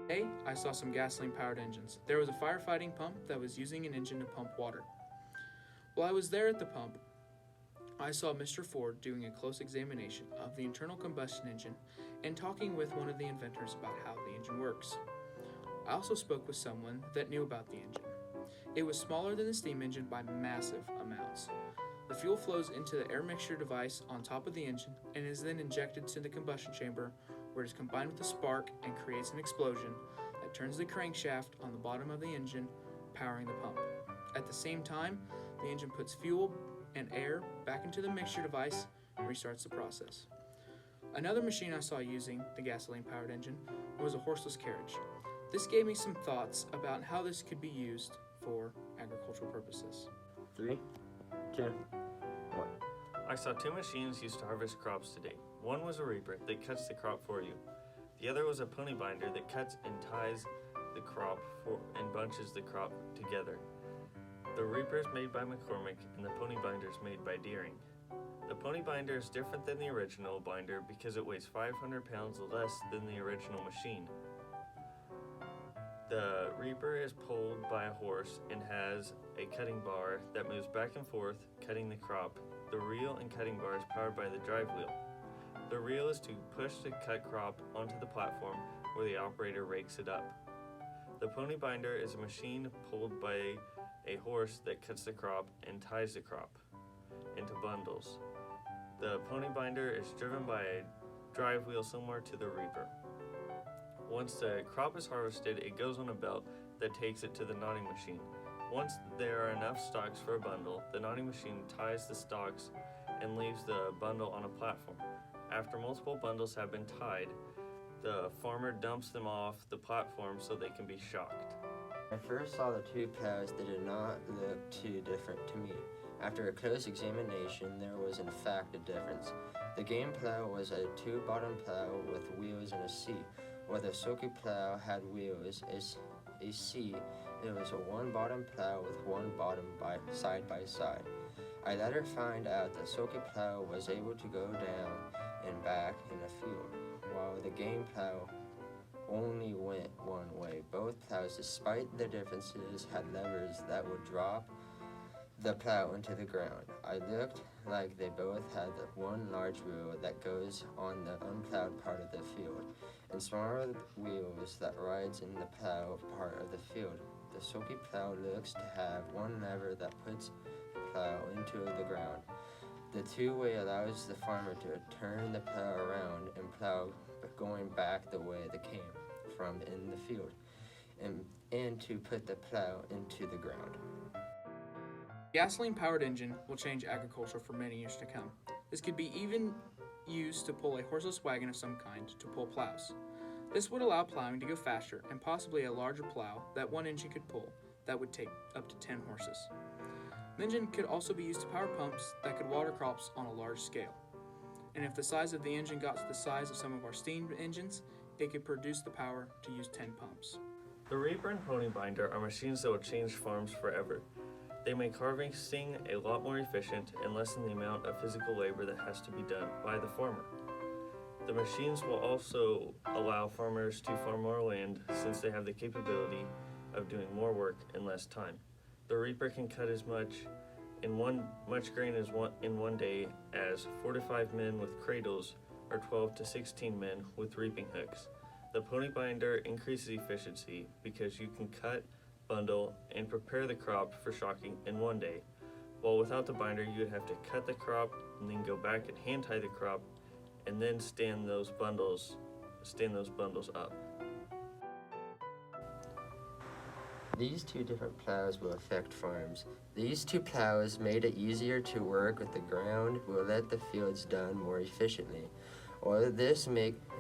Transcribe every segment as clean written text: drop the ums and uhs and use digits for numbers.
Today, I saw some gasoline-powered engines. There was a firefighting pump that was using an engine to pump water. While I was there at the pump, I saw Mr. Ford doing a close examination of the internal combustion engine and talking with one of the inventors about how the engine works. I also spoke with someone that knew about the engine. It was smaller than the steam engine by massive amounts. The fuel flows into the air mixture device on top of the engine and is then injected to the combustion chamber, where it is combined with a spark and creates an explosion that turns the crankshaft on the bottom of the engine, powering the pump. At the same time, the engine puts fuel and air back into the mixture device and restarts the process. Another machine I saw using the gasoline-powered engine was a horseless carriage. This gave me some thoughts about how this could be used for agricultural purposes. 3, 2, 1. I saw two machines used to harvest crops today. One was a reaper that cuts the crop for you. The other was a pony binder that cuts and ties the crop and bunches the crop together. The reaper is made by McCormick and the pony binder is made by Deering. The pony binder is different than the original binder because it weighs 500 pounds less than the original machine. The reaper is pulled by a horse and has a cutting bar that moves back and forth, cutting the crop. The reel and cutting bar is powered by the drive wheel. The reel is to push the cut crop onto the platform where the operator rakes it up. The pony binder is a machine pulled by a horse that cuts the crop and ties the crop into bundles. The pony binder is driven by a drive wheel similar to the reaper. Once the crop is harvested, it goes on a belt that takes it to the knotting machine. Once there are enough stalks for a bundle, the knotting machine ties the stalks and leaves the bundle on a platform. After multiple bundles have been tied, the farmer dumps them off the platform so they can be shocked. I first saw the two plows that did not look too different to me. After a close examination, there was in fact a difference. The game plow was a two-bottom plow with wheels and a seat, while the Soki plow had wheels, a seat. It was a one-bottom plow with one bottom side by side. I later find out the Soki plow was able to go down and back in a field, while the game plow only went one way. Both plows, despite their differences, had levers that would drop the plow into the ground. I looked like they both had the one large wheel that goes on the unplowed part of the field, and smaller wheels that rides in the plow part of the field. The Soki plow looks to have one lever that puts the plow into the ground. The two-way allows the farmer to turn the plow around and plow going back the way they came from in the field, and to put the plow into the ground. The gasoline-powered engine will change agriculture for many years to come. This could be even used to pull a horseless wagon of some kind to pull plows. This would allow plowing to go faster and possibly a larger plow that one engine could pull that would take up to 10 horses. The engine could also be used to power pumps that could water crops on a large scale. And if the size of the engine got to the size of some of our steam engines, it could produce the power to use 10 pumps. The reaper and pony binder are machines that will change farms forever. They make harvesting a lot more efficient and lessen the amount of physical labor that has to be done by the farmer. The machines will also allow farmers to farm more land since they have the capability of doing more work in less time. The reaper can cut as much grain in one day as 4 to 5 men with cradles or 12 to 16 men with reaping hooks. The pony binder increases efficiency because you can cut, bundle, and prepare the crop for shocking in one day, while without the binder you would have to cut the crop and then go back and hand tie the crop and then stand those bundles up. These two different plows will affect farms. These two plows made it easier to work with the ground, will let the fields done more efficiently. While this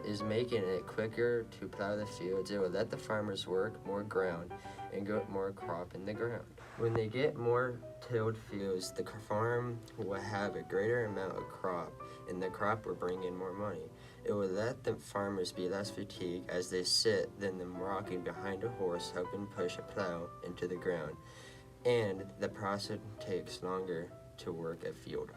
is making it quicker to plow the fields, it will let the farmers work more ground and get more crop in the ground. When they get more tilled fields, the farm will have a greater amount of crop, and the crop will bring in more money. It will let the farmers be less fatigued as they sit than them rocking behind a horse helping push a plow into the ground, and the process takes longer to work a field.